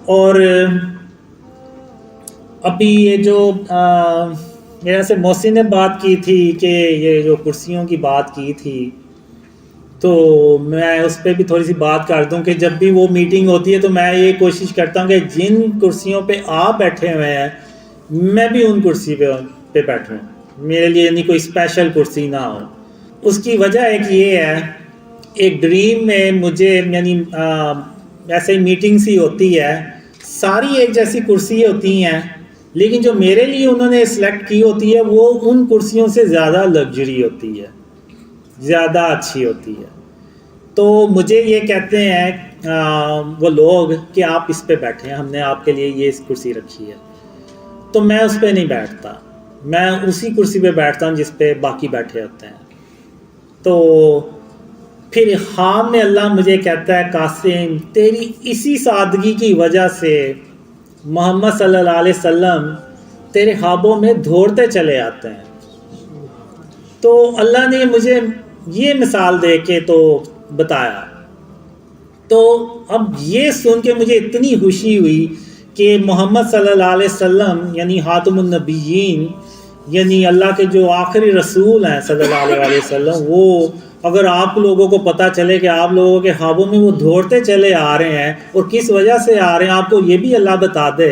اور ابھی یہ جو میرے سے محسن نے بات کی تھی کہ یہ جو کرسیوں کی بات کی تھی، تو میں اس پہ بھی تھوڑی سی بات کر دوں کہ جب بھی وہ میٹنگ ہوتی ہے تو میں یہ کوشش کرتا ہوں کہ جن کرسیوں پہ آپ بیٹھے ہوئے ہیں میں بھی ان کرسی پہ بیٹھوں، میرے لیے یعنی کوئی اسپیشل کرسی نہ ہو۔ اس کی وجہ ایک یہ ہے، ایک ڈریم میں مجھے یعنی ایسے ہی میٹنگ سی ہوتی ہے، ساری ایک جیسی کرسی ہوتی ہیں، لیکن جو میرے لیے انہوں نے سلیکٹ کی ہوتی ہے وہ ان کرسیوں سے زیادہ لگژری ہوتی ہے، زیادہ اچھی ہوتی ہے۔ تو مجھے یہ کہتے ہیں وہ لوگ کہ آپ اس پہ بیٹھیں، ہم نے آپ کے لیے یہ اس کرسی رکھی ہے، تو میں اس پہ نہیں بیٹھتا، میں اسی کرسی پہ بیٹھتا ہوں جس پہ باقی بیٹھے ہوتے ہیں۔ تو پھر خواب میں اللہ مجھے کہتا ہے قاسم تیری اسی سادگی کی وجہ سے محمد صلی اللہ علیہ وسلم تیرے خوابوں میں دوڑتے چلے آتے ہیں۔ تو اللہ نے مجھے یہ مثال دے کے تو بتایا، تو اب یہ سن کے مجھے اتنی خوشی ہوئی کہ محمد صلی اللہ علیہ وسلم یعنی خاتم النبیین، یعنی اللہ کے جو آخری رسول ہیں صلی اللہ علیہ وسلم، وہ اگر آپ لوگوں کو پتہ چلے کہ آپ لوگوں کے خوابوں میں وہ دوڑتے چلے آ رہے ہیں اور کس وجہ سے آ رہے ہیں، آپ کو یہ بھی اللہ بتا دے،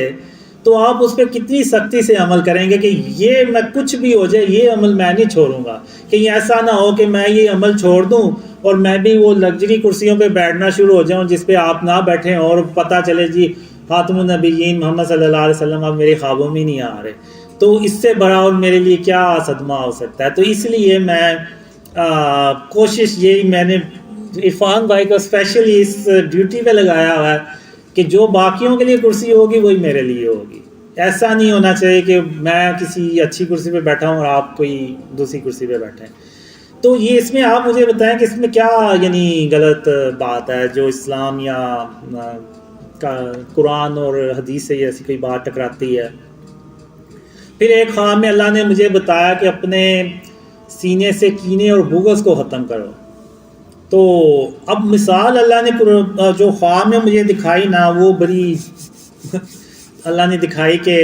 تو آپ اس پہ کتنی سختی سے عمل کریں گے کہ یہ میں کچھ بھی ہو جائے یہ عمل میں نہیں چھوڑوں گا، کہ ایسا نہ ہو کہ میں یہ عمل چھوڑ دوں اور میں بھی وہ لگژری کرسیوں پہ بیٹھنا شروع ہو جاؤں جس پہ آپ نہ بیٹھیں اور پتہ چلے جی خاتم النبیین محمد صلی اللہ علیہ وسلم اب میرے خوابوں میں نہیں آ رہے، تو اس سے بڑا اور میرے لیے کیا صدمہ ہو سکتا ہے۔ تو اس لیے میں کوشش یہی میں نے عرفان بھائی کو اسپیشلی اس ڈیوٹی پہ لگایا ہوا ہے کہ جو باقیوں کے لیے کرسی ہوگی وہی میرے لیے ہوگی، ایسا نہیں ہونا چاہیے کہ میں کسی اچھی کرسی پہ بیٹھا ہوں اور آپ کوئی دوسری کرسی پہ بیٹھیں۔ تو یہ اس میں آپ مجھے بتائیں کہ اس میں کیا یعنی غلط بات ہے جو اسلام یا قرآن اور حدیث سے ایسی کوئی بات ٹکراتی ہے۔ پھر ایک خواب میں اللہ نے مجھے بتایا کہ اپنے سینے سے کینے اور بغض کو ختم کرو۔ تو اب مثال اللہ نے جو خواب میں مجھے دکھائی نا، وہ بڑی اللہ نے دکھائی کہ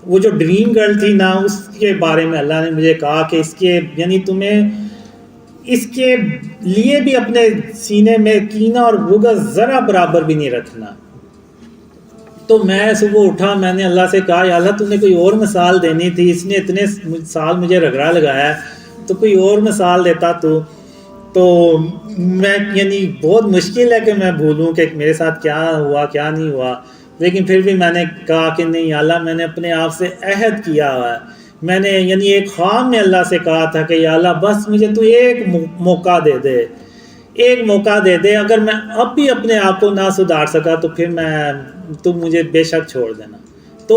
وہ جو ڈریم گرل تھی نا، اس کے بارے میں اللہ نے مجھے کہا کہ اس کے یعنی تمہیں اس کے لیے بھی اپنے سینے میں کینہ اور بغض ذرا برابر بھی نہیں رکھنا۔ تو میں صبح اٹھا، میں نے اللہ سے کہا یا اللہ تو نے کوئی اور مثال دینی تھی، اس نے اتنے سال مجھے رگڑا لگایا ہے، تو کوئی اور مثال دیتا تو میں یعنی بہت مشکل ہے کہ میں بھولوں کہ میرے ساتھ کیا ہوا کیا نہیں ہوا، لیکن پھر بھی میں نے کہا کہ نہیں اللہ میں نے اپنے آپ سے عہد کیا ہوا ہے، میں نے یعنی ایک خواب میں اللہ سے کہا تھا کہ یا اللہ بس مجھے تو ایک موقع دے دے، ایک موقع دے دے، اگر میں اب بھی اپنے آپ کو نہ سدھار سکا تو پھر تم مجھے بے شک چھوڑ دینا۔ تو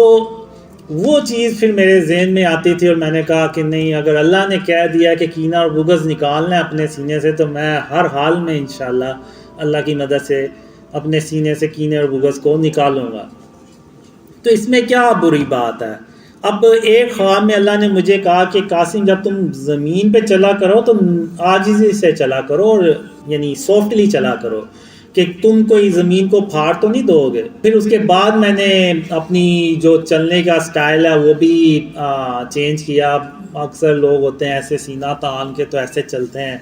وہ چیز پھر میرے ذہن میں آتی تھی اور میں نے کہا کہ نہیں، اگر اللہ نے کہہ دیا کہ کینہ اور بغض نکالنا ہے اپنے سینے سے تو میں ہر حال میں انشاءاللہ اللہ کی مدد سے اپنے سینے سے کینے اور بغض کو نکالوں گا۔ تو اس میں کیا بری بات ہے؟ اب ایک خواب میں اللہ نے مجھے کہا کہ قاسم جب تم زمین پہ چلا کرو تو عاجزی سے چلا کرو اور یعنی سافٹلی چلا کرو، کہ تم کوئی زمین کو پھاڑ تو نہیں دو گے۔ پھر اس کے بعد میں نے اپنی جو چلنے کا سٹائل ہے وہ بھی چینج کیا۔ اکثر لوگ ہوتے ہیں ایسے سینہ تان کے تو ایسے چلتے ہیں،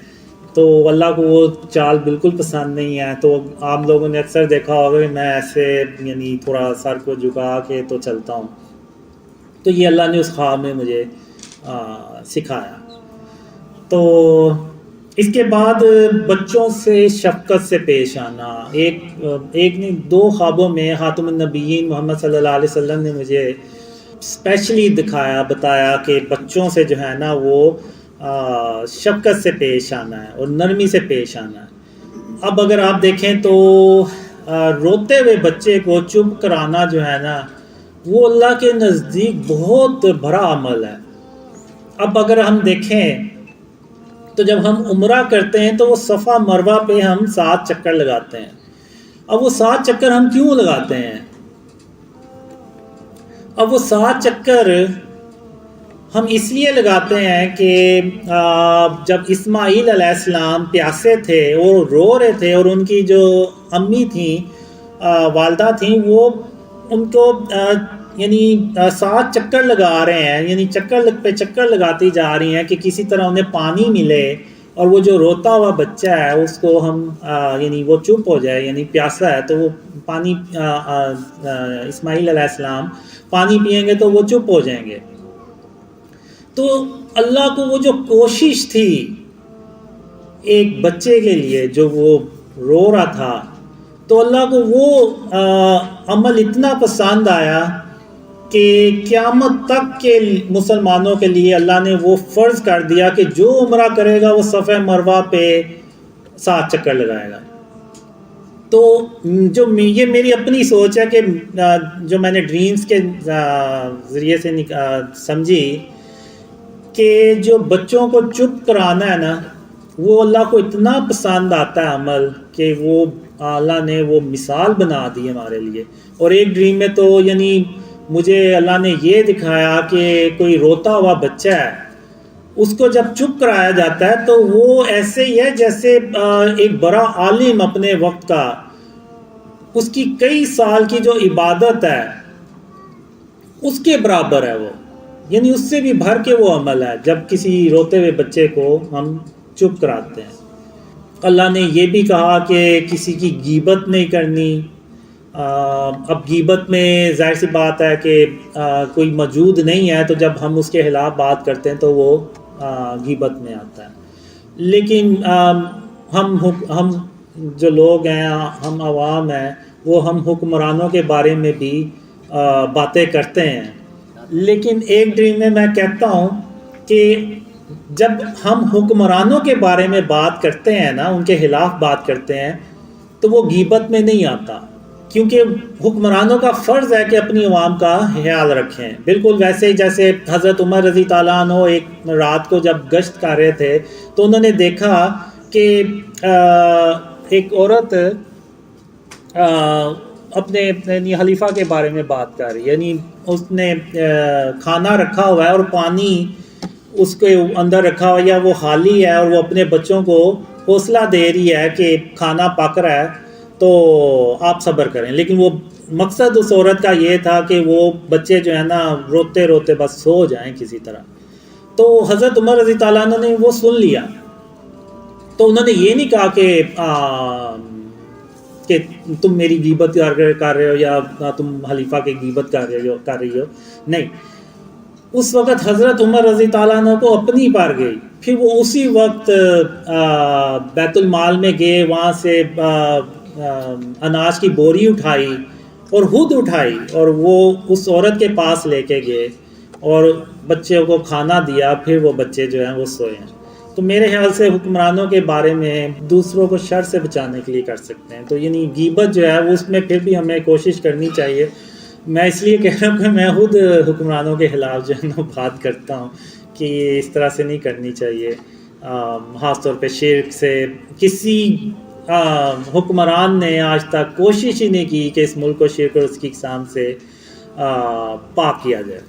تو اللہ کو وہ چال بالکل پسند نہیں ہے، تو آپ لوگوں نے اکثر دیکھا ہوگا کہ میں ایسے یعنی تھوڑا سر کو جھکا کے تو چلتا ہوں۔ تو یہ اللہ نے اس خواب میں مجھے سکھایا۔ تو اس کے بعد بچوں سے شفقت سے پیش آنا، ایک نہیں دو خوابوں میں خاتم النبیین محمد صلی اللہ علیہ وسلم نے مجھے اسپیشلی بتایا کہ بچوں سے جو ہے نا وہ شفقت سے پیش آنا ہے اور نرمی سے پیش آنا ہے۔ اب اگر آپ دیکھیں تو روتے ہوئے بچے کو چپ کرانا جو ہے نا وہ اللہ کے نزدیک بہت بڑا عمل ہے۔ اب اگر ہم دیکھیں تو جب ہم عمرہ کرتے ہیں تو وہ صفا مروہ پہ ہم 7 چکر لگاتے ہیں۔ اب وہ 7 چکر ہم کیوں لگاتے ہیں؟ اب وہ 7 چکر ہم اس لیے لگاتے ہیں کہ جب اسماعیل علیہ السلام پیاسے تھے اور رو رہے تھے اور ان کی جو امی تھیں والدہ تھیں وہ ان کو یعنی 7 چکر لگا رہے ہیں، یعنی چکر پہ چکر لگاتی جا رہی ہیں کہ کسی طرح انہیں پانی ملے، اور وہ جو روتا ہوا بچہ ہے اس کو ہم یعنی وہ چپ ہو جائے، یعنی پیاسا ہے تو وہ پانی اسماعیل علیہ السلام پانی پئیں گے تو وہ چپ ہو جائیں گے۔ تو اللہ کو وہ جو کوشش تھی ایک بچے کے لیے جو وہ رو رہا تھا، تو اللہ کو وہ عمل اتنا پسند آیا کہ قیامت تک کے مسلمانوں کے لیے اللہ نے وہ فرض کر دیا کہ جو عمرہ کرے گا وہ صفحہ مروہ پہ 7 چکر لگائے گا۔ تو جو یہ میری اپنی سوچ ہے کہ جو میں نے ڈریمز کے ذریعے سے سمجھی کہ جو بچوں کو چپ کرانا ہے نا، وہ اللہ کو اتنا پسند آتا ہے عمل کہ وہ اللہ نے وہ مثال بنا دی ہمارے لیے۔ اور ایک ڈریم میں تو یعنی مجھے اللہ نے یہ دکھایا کہ کوئی روتا ہوا بچہ ہے، اس کو جب چپ کرایا جاتا ہے تو وہ ایسے ہی ہے جیسے ایک بڑا عالم اپنے وقت کا، اس کی کئی سال کی جو عبادت ہے اس کے برابر ہے وہ، یعنی اس سے بھی بھر کے وہ عمل ہے جب کسی روتے ہوئے بچے کو ہم چپ کراتے ہیں۔ اللہ نے یہ بھی کہا کہ کسی کی غیبت نہیں کرنی۔ اب غیبت میں ظاہر سی بات ہے کہ کوئی موجود نہیں ہے تو جب ہم اس کے خلاف بات کرتے ہیں تو وہ غیبت میں آتا ہے، لیکن ہم جو لوگ ہیں، ہم عوام ہیں، وہ ہم حکمرانوں کے بارے میں بھی باتیں کرتے ہیں۔ لیکن ایک ڈریم میں میں کہتا ہوں کہ جب ہم حکمرانوں کے بارے میں بات کرتے ہیں نا، ان کے خلاف بات کرتے ہیں، تو وہ غیبت میں نہیں آتا، کیونکہ حکمرانوں کا فرض ہے کہ اپنی عوام کا خیال رکھیں۔ بالکل ویسے ہی جیسے حضرت عمر رضی تعالیٰ عنہ ایک رات کو جب گشت کر رہے تھے تو انہوں نے دیکھا کہ ایک عورت اپنے یعنی خلیفہ کے بارے میں بات کر رہی، یعنی اس نے کھانا رکھا ہوا ہے اور پانی اس کے اندر رکھا ہوا، یا وہ خالی ہے اور وہ اپنے بچوں کو حوصلہ دے رہی ہے کہ کھانا پک رہا ہے تو آپ صبر کریں، لیکن وہ مقصد اس عورت کا یہ تھا کہ وہ بچے جو ہے نا روتے روتے بس سو جائیں کسی طرح۔ تو حضرت عمر رضی تعالیٰ عنہ نے وہ سن لیا، تو انہوں نے یہ نہیں کہا کہ تم میری غیبت کر رہے ہو یا تم خلیفہ کی غیبت کر رہی ہو، نہیں۔ اس وقت حضرت عمر رضی تعالیٰ عنہ کو اپنی پار گئی، پھر وہ اسی وقت بیت المال میں گئے، وہاں سے اناج کی بوری اٹھائی اور خود اٹھائی اور وہ اس عورت کے پاس لے کے گئے اور بچوں کو کھانا دیا، پھر وہ بچے جو ہیں وہ سوئے ہیں۔ تو میرے خیال سے حکمرانوں کے بارے میں دوسروں کو شر سے بچانے کے لیے کر سکتے ہیں، تو یعنی غیبت جو ہے اس میں پھر بھی ہمیں کوشش کرنی چاہیے۔ میں اس لیے کہہ رہا ہوں کہ میں خود حکمرانوں کے خلاف جو ہے نا بات کرتا ہوں کہ یہ اس طرح سے نہیں کرنی چاہیے، خاص طور پہ شرک سے۔ کسی حکمران نے آج تک کوشش ہی نہیں کی کہ اس ملک کو شرک اور اس کی اقسام سے پاک کیا جائے۔